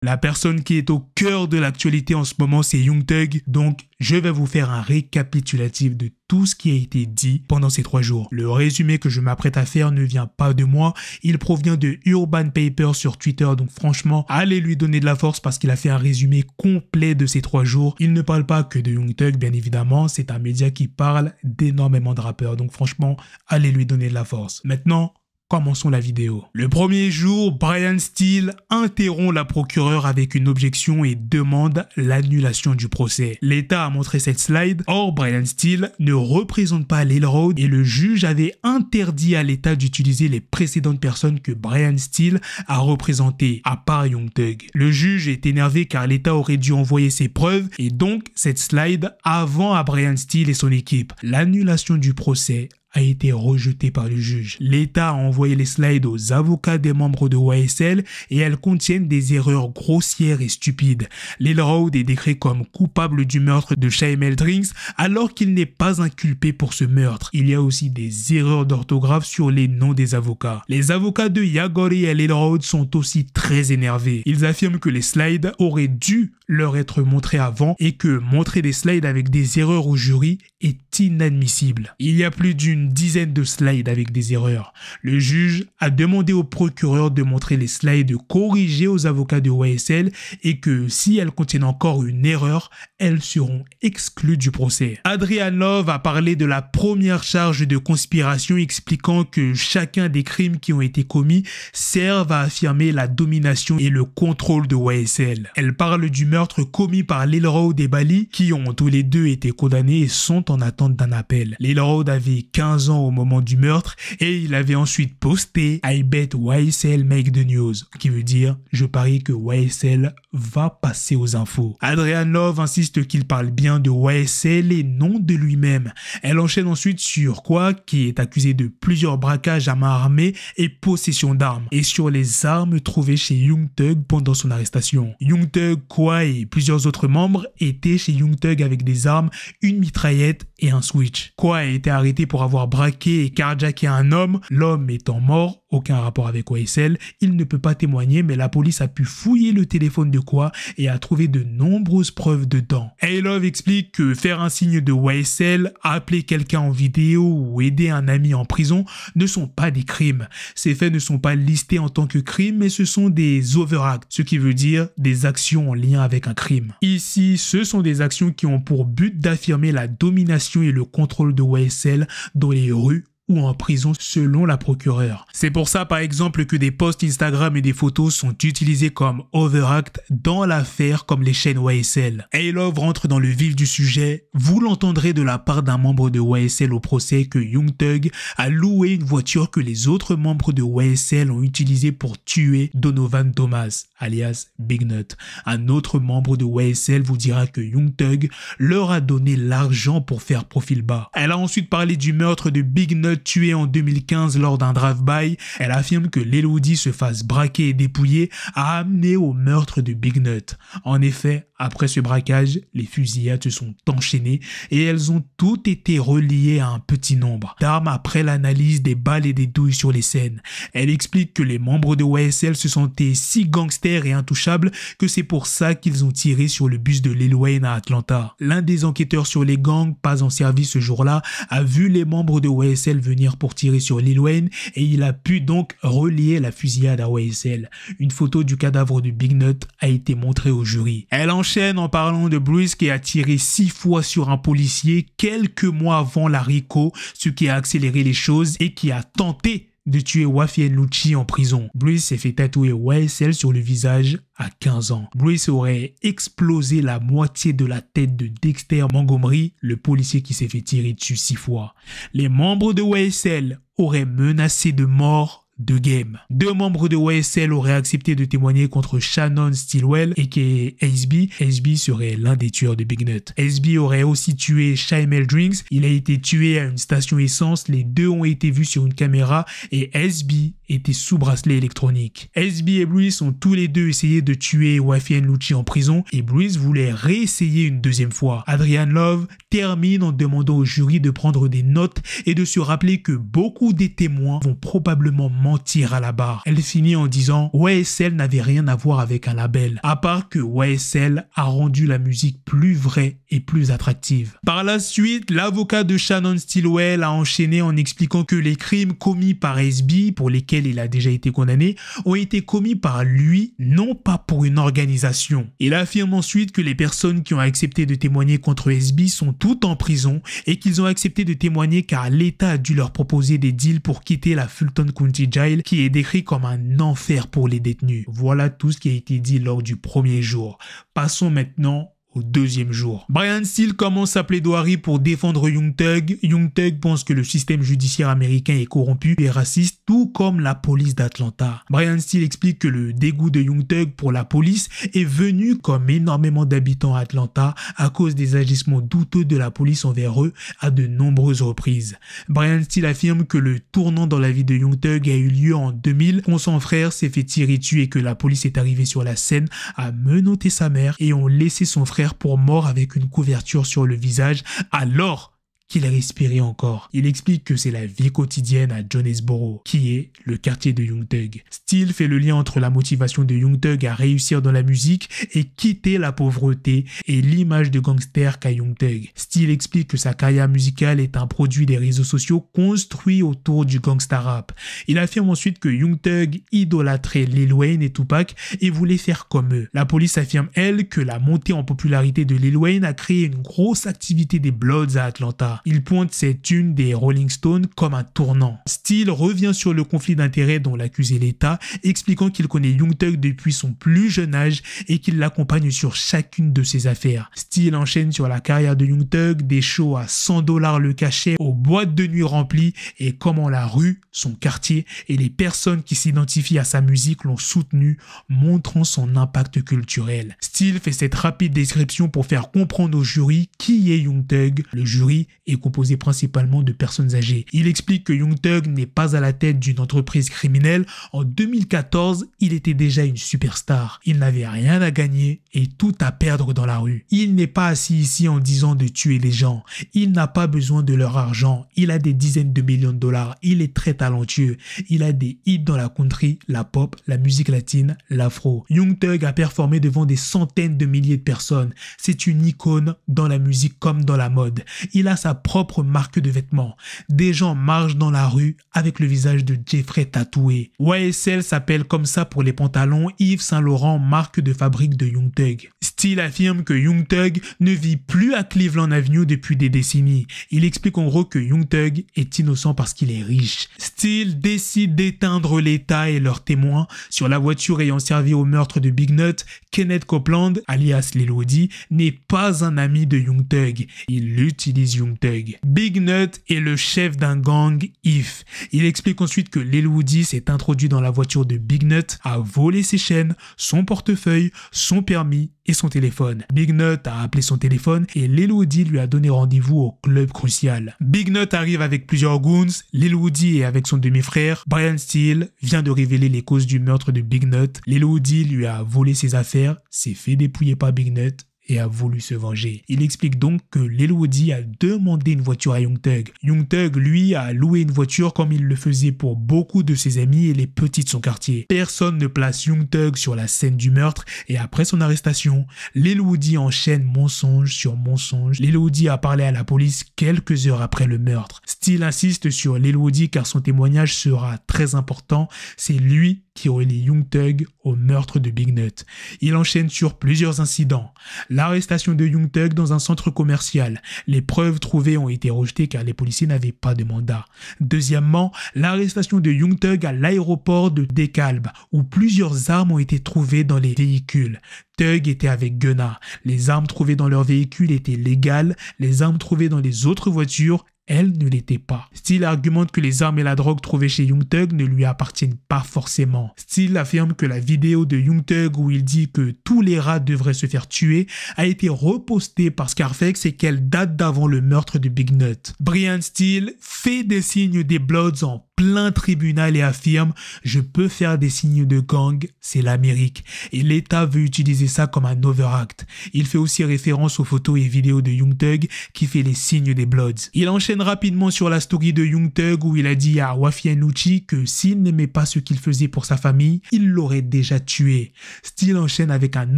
La personne qui est au cœur de l'actualité en ce moment, c'est Young Thug. Donc, je vais vous faire un récapitulatif de tout ce qui a été dit pendant ces 3 jours. Le résumé que je m'apprête à faire ne vient pas de moi. Il provient de Urban Paper sur Twitter. Donc, franchement, allez lui donner de la force parce qu'il a fait un résumé complet de ces 3 jours. Il ne parle pas que de Young Thug, bien évidemment. C'est un média qui parle d'énormément de rappeurs. Donc, franchement, allez lui donner de la force. Maintenant, commençons la vidéo. Le premier jour, Brian Steele interrompt la procureure avec une objection et demande l'annulation du procès. L'État a montré cette slide. Or, Brian Steele ne représente pas Lil Road et le juge avait interdit à l'État d'utiliser les précédentes personnes que Brian Steele a représentées, à part Young Thug. Le juge est énervé car l'État aurait dû envoyer ses preuves et donc cette slide avant à Brian Steele et son équipe. L'annulation du procès a été rejetée par le juge. L'État a envoyé les slides aux avocats des membres de YSL et elles contiennent des erreurs grossières et stupides. Lil Road est décrit comme coupable du meurtre de Shaimel Drinks alors qu'il n'est pas inculpé pour ce meurtre. Il y a aussi des erreurs d'orthographe sur les noms des avocats. Les avocats de Yagori et Lil Road sont aussi très énervés. Ils affirment que les slides auraient dû leur être montrés avant et que montrer des slides avec des erreurs au jury est inadmissible. Il y a plus d'une dizaine de slides avec des erreurs. Le juge a demandé au procureur de montrer les slides corrigés aux avocats de YSL et que si elles contiennent encore une erreur, elles seront exclues du procès. Adrian Love a parlé de la première charge de conspiration expliquant que chacun des crimes qui ont été commis servent à affirmer la domination et le contrôle de YSL. Elle parle du meurtre commis par Lil Road et Bali qui ont tous les deux été condamnés et sont en attente d'un appel. Lil Road avait 15 ans au moment du meurtre et il avait ensuite posté I bet YSL make the news, qui veut dire je parie que YSL va passer aux infos. Adrian Love insiste qu'il parle bien de YSL et non de lui-même. Elle enchaîne ensuite sur Quoi, qui est accusé de plusieurs braquages à main armée et possession d'armes, et sur les armes trouvées chez Young Thug pendant son arrestation. Young Thug, Quoi et plusieurs autres membres étaient chez Young Thug avec des armes, une mitraillette et un switch. Quoi a été arrêté pour avoir braqué et carjacké un homme, l'homme étant mort, aucun rapport avec YSL, il ne peut pas témoigner mais la police a pu fouiller le téléphone de Quoi et a trouvé de nombreuses preuves dedans. A-Love explique que faire un signe de YSL, appeler quelqu'un en vidéo ou aider un ami en prison ne sont pas des crimes. Ces faits ne sont pas listés en tant que crimes mais ce sont des overacts, ce qui veut dire des actions en lien avec un crime. Ici, ce sont des actions qui ont pour but d'affirmer la domination et le contrôle de YSL dans les rues ou en prison selon la procureure. C'est pour ça par exemple que des posts Instagram et des photos sont utilisés comme overact dans l'affaire comme les chaînes YSL. A-Love rentre dans le vif du sujet. Vous l'entendrez de la part d'un membre de YSL au procès que Young Thug a loué une voiture que les autres membres de YSL ont utilisée pour tuer Donovan Thomas, alias Big Nut. Un autre membre de YSL vous dira que Young Thug leur a donné l'argent pour faire profil bas. Elle a ensuite parlé du meurtre de Big Nut tué en 2015 lors d'un drive-by. Elle affirme que l'Elodie se fasse braquer et dépouiller a amené au meurtre de Big Nut. En effet, après ce braquage, les fusillades se sont enchaînées et elles ont toutes été reliées à un petit nombre d'armes après l'analyse des balles et des douilles sur les scènes. Elle explique que les membres de YSL se sentaient si gangsters et intouchables que c'est pour ça qu'ils ont tiré sur le bus de Lil Wayne à Atlanta. L'un des enquêteurs sur les gangs, pas en service ce jour-là, a vu les membres de YSL venir pour tirer sur Lil Wayne et il a pu donc relier la fusillade à YSL. Une photo du cadavre de Big Nut a été montrée au jury. Elle enchaîne en parlant de Bruce qui a tiré 6 fois sur un policier quelques mois avant la RICO, ce qui a accéléré les choses et qui a tenté de tuer Wafi Lucci en prison. Bruce s'est fait tatouer YSL sur le visage à 15 ans. Bruce aurait explosé la moitié de la tête de Dexter Montgomery, le policier qui s'est fait tirer dessus 6 fois. Les membres de YSL auraient menacé de mort de Game. 2 membres de YSL auraient accepté de témoigner contre Shannon Stillwell aka SB. SB serait l'un des tueurs de Big Nut. SB aurait aussi tué Shaimel Drinks. Il a été tué à une station essence. Les 2 ont été vus sur une caméra et SB était sous bracelet électronique. SB et Bruce ont tous les deux essayé de tuer Wafi Lucci en prison et Bruce voulait réessayer une deuxième fois. Adrian Love termine en demandant au jury de prendre des notes et de se rappeler que beaucoup des témoins vont probablement mentir évidemment tire à la barre. Elle finit en disant YSL n'avait rien à voir avec un label, à part que YSL a rendu la musique plus vraie et plus attractive. Par la suite, l'avocat de Shannon Stillwell a enchaîné en expliquant que les crimes commis par SB, pour lesquels il a déjà été condamné, ont été commis par lui, non pas pour une organisation. Il affirme ensuite que les personnes qui ont accepté de témoigner contre SB sont toutes en prison et qu'ils ont accepté de témoigner car l'État a dû leur proposer des deals pour quitter la Fulton County Jail qui est décrit comme un enfer pour les détenus. Voilà tout ce qui a été dit lors du premier jour. Passons maintenant au deuxième jour. Brian Steel commence sa plaidoirie pour défendre Young Thug. Young Thug pense que le système judiciaire américain est corrompu et raciste, tout comme la police d'Atlanta. Brian Steel explique que le dégoût de Young Thug pour la police est venu, comme énormément d'habitants à Atlanta, à cause des agissements douteux de la police envers eux à de nombreuses reprises. Brian Steel affirme que le tournant dans la vie de Young Thug a eu lieu en 2000, quand son frère s'est fait tirer dessus et que la police est arrivée sur la scène, a menotté sa mère et ont laissé son frère pour mort avec une couverture sur le visage alors qu'il respirait encore. Il explique que c'est la vie quotidienne à Jonesboro, qui est le quartier de Young Thug. Steel fait le lien entre la motivation de Young Thug à réussir dans la musique et quitter la pauvreté et l'image de gangster qu'a Young Thug. Steel explique que sa carrière musicale est un produit des réseaux sociaux construit autour du gangsta rap. Il affirme ensuite que Young Thug idolâtrait Lil Wayne et Tupac et voulait faire comme eux. La police affirme, elle, que la montée en popularité de Lil Wayne a créé une grosse activité des Bloods à Atlanta. Il pointe cette une des Rolling Stones comme un tournant. Steel revient sur le conflit d'intérêts dont l'accusait l'État, expliquant qu'il connaît Young Thug depuis son plus jeune âge et qu'il l'accompagne sur chacune de ses affaires. Steel enchaîne sur la carrière de Young Thug, des shows à $100 le cachet, aux boîtes de nuit remplies et comment la rue, son quartier et les personnes qui s'identifient à sa musique l'ont soutenu, montrant son impact culturel. Steel fait cette rapide description pour faire comprendre au jury qui est Young Thug. Le jury est composé principalement de personnes âgées. Il explique que Young Thug n'est pas à la tête d'une entreprise criminelle. En 2014, il était déjà une superstar. Il n'avait rien à gagner et tout à perdre dans la rue. Il n'est pas assis ici en disant de tuer les gens. Il n'a pas besoin de leur argent. Il a des dizaines de millions de dollars. Il est très talentueux. Il a des hits dans la country, la pop, la musique latine, l'afro. Young Thug a performé devant des centaines de milliers de personnes. C'est une icône dans la musique comme dans la mode. Il a sa propre marque de vêtements. Des gens marchent dans la rue avec le visage de Jeffrey tatoué. YSL s'appelle comme ça pour les pantalons Yves Saint Laurent, marque de fabrique de Young Thug. Steel affirme que Young Thug ne vit plus à Cleveland Avenue depuis des décennies. Il explique en gros que Young Thug est innocent parce qu'il est riche. Steel décide d'éteindre l'État et leurs témoins sur la voiture ayant servi au meurtre de Big Nut. Kenneth Copeland, alias Lil Woody, n'est pas un ami de Young Thug. Il utilise Young Thug. Big Nut est le chef d'un gang, If. Il explique ensuite que Lil Woody s'est introduit dans la voiture de Big Nut, a volé ses chaînes, son portefeuille, son permis et son téléphone. Big Nut a appelé son téléphone et Lil Woody lui a donné rendez-vous au club crucial. Big Nut arrive avec plusieurs goons, Lil Woody est avec son demi-frère. Brian Steel vient de révéler les causes du meurtre de Big Nut. Lil Woody lui a volé ses affaires, s'est fait dépouiller par Big Nut et a voulu se venger. Il explique donc que Lil Woody a demandé une voiture à Young Thug. Young Thug, lui, a loué une voiture comme il le faisait pour beaucoup de ses amis et les petits de son quartier. Personne ne place Young Thug sur la scène du meurtre et après son arrestation, Lil Woody enchaîne mensonge sur mensonge. Lil Woody a parlé à la police quelques heures après le meurtre. Steel insiste sur Lil Woody car son témoignage sera très important. C'est lui qui relie Young Thug au meurtre de Big Nut. Il enchaîne sur plusieurs incidents. L'arrestation de Young Thug dans un centre commercial. Les preuves trouvées ont été rejetées car les policiers n'avaient pas de mandat. Deuxièmement, l'arrestation de Young Thug à l'aéroport de DeKalb où plusieurs armes ont été trouvées dans les véhicules. Thug était avec Gunna. Les armes trouvées dans leur véhicule étaient légales. Les armes trouvées dans les autres voitures, elle ne l'était pas. Steel argumente que les armes et la drogue trouvées chez Young Thug ne lui appartiennent pas forcément. Steel affirme que la vidéo de Young Thug où il dit que tous les rats devraient se faire tuer a été repostée par Scarfax et qu'elle date d'avant le meurtre de Big Nut. Brian Steel fait des signes des Bloods en plein tribunal et affirme « Je peux faire des signes de gang, c'est l'Amérique ». Et l'État veut utiliser ça comme un overact. Il fait aussi référence aux photos et vidéos de Young Thug qui fait les signes des Bloods. Il enchaîne rapidement sur la story de Young Thug où il a dit à Wafian Lucci que s'il n'aimait pas ce qu'il faisait pour sa famille, il l'aurait déjà tué. Steel enchaîne avec un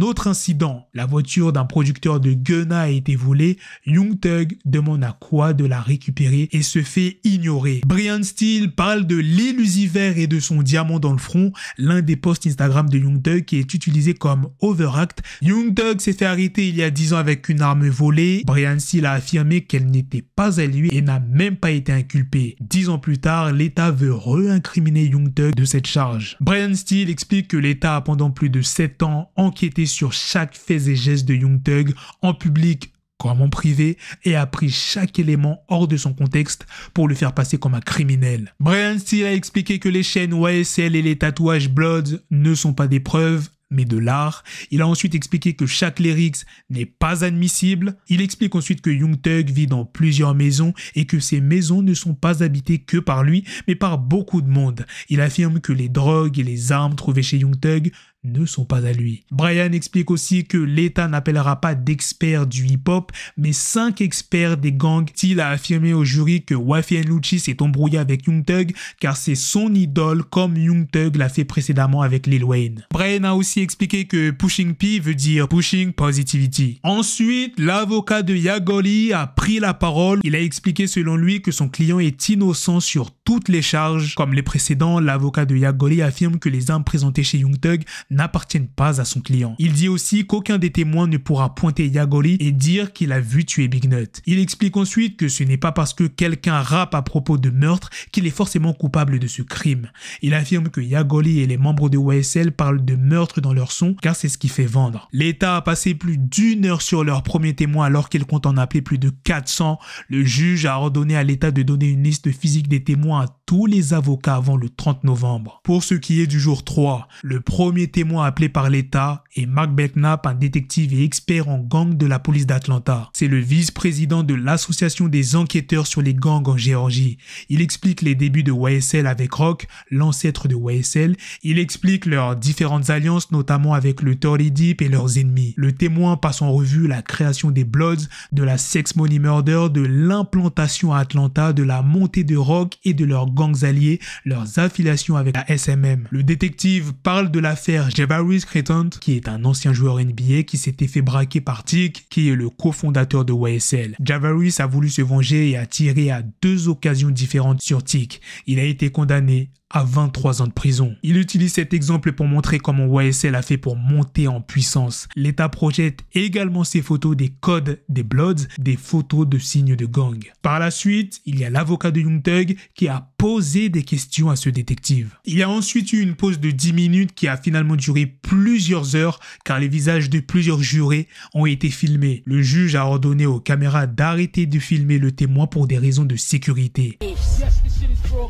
autre incident. La voiture d'un producteur de Gunna a été volée. Young Thug demande à Quad de la récupérer et se fait ignorer. Brian Steel parle de l'illusiver et de son diamant dans le front, l'un des posts Instagram de Young Thug qui est utilisé comme overact. Young Thug s'est fait arrêter il y a 10 ans avec une arme volée. Brian Steel a affirmé qu'elle n'était pas à lui et n'a même pas été inculpée. 10 ans plus tard, l'État veut re-incriminer Young Thug de cette charge. Brian Steel explique que l'État a pendant plus de 7 ans enquêté sur chaque fait et geste de Young Thug en public comme en privé et a pris chaque élément hors de son contexte pour le faire passer comme un criminel. Brian Steel a expliqué que les chaînes YSL et les tatouages Bloods ne sont pas des preuves, mais de l'art. Il a ensuite expliqué que chaque lyrics n'est pas admissible. Il explique ensuite que Young Thug vit dans plusieurs maisons et que ces maisons ne sont pas habitées que par lui, mais par beaucoup de monde. Il affirme que les drogues et les armes trouvées chez Young Thug ne sont pas à lui. Brian explique aussi que l'État n'appellera pas d'experts du hip-hop, mais 5 experts des gangs. Il a affirmé au jury que Wafian Lucci s'est embrouillé avec Young Thug car c'est son idole comme Young Thug l'a fait précédemment avec Lil Wayne. Brian a aussi expliqué que Pushing P veut dire Pushing Positivity. Ensuite, l'avocat de Yagoli a pris la parole. Il a expliqué selon lui que son client est innocent sur toutes les charges. Comme les précédents, l'avocat de Yagoli affirme que les armes présentées chez Young Thug n'appartiennent pas à son client. Il dit aussi qu'aucun des témoins ne pourra pointer Yagoli et dire qu'il a vu tuer Big Nut. Il explique ensuite que ce n'est pas parce que quelqu'un rappe à propos de meurtre qu'il est forcément coupable de ce crime. Il affirme que Yagoli et les membres de YSL parlent de meurtre dans leur son car c'est ce qui fait vendre. L'État a passé plus d'1 heure sur leur premier témoin alors qu'il compte en appeler plus de 400. Le juge a ordonné à l'État de donner une liste physique des témoins à tous les avocats avant le 30 novembre. Pour ce qui est du jour 3, le premier témoin appelé par l'État est Mark Belknap, un détective et expert en gangs de la police d'Atlanta. C'est le vice-président de l'association des enquêteurs sur les gangs en Géorgie. Il explique les débuts de YSL avec Rock, l'ancêtre de YSL. Il explique leurs différentes alliances, notamment avec le 30 Deep et leurs ennemis. Le témoin passe en revue la création des Bloods, de la Sex Money Murder, de l'implantation à Atlanta, de la montée de Rock et de leurs gangs alliés, leurs affiliations avec la SMM. Le détective parle de l'affaire Javaris Creighton, qui est un ancien joueur NBA qui s'était fait braquer par Tick, qui est le cofondateur de YSL. Javaris a voulu se venger et a tiré à 2 occasions différentes sur Tick. Il a été condamné à 23 ans de prison. Il utilise cet exemple pour montrer comment YSL a fait pour monter en puissance. L'État projette également ses photos des codes des Bloods, des photos de signes de gang. Par la suite, il y a l'avocat de Young Thug qui a posé des questions à ce détective. Il y a ensuite eu une pause de 10 minutes qui a finalement duré plusieurs heures car les visages de plusieurs jurés ont été filmés. Le juge a ordonné aux caméras d'arrêter de filmer le témoin pour des raisons de sécurité.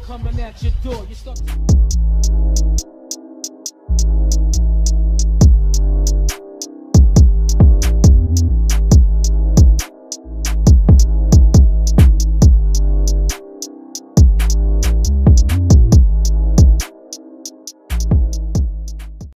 Coming at your door. You start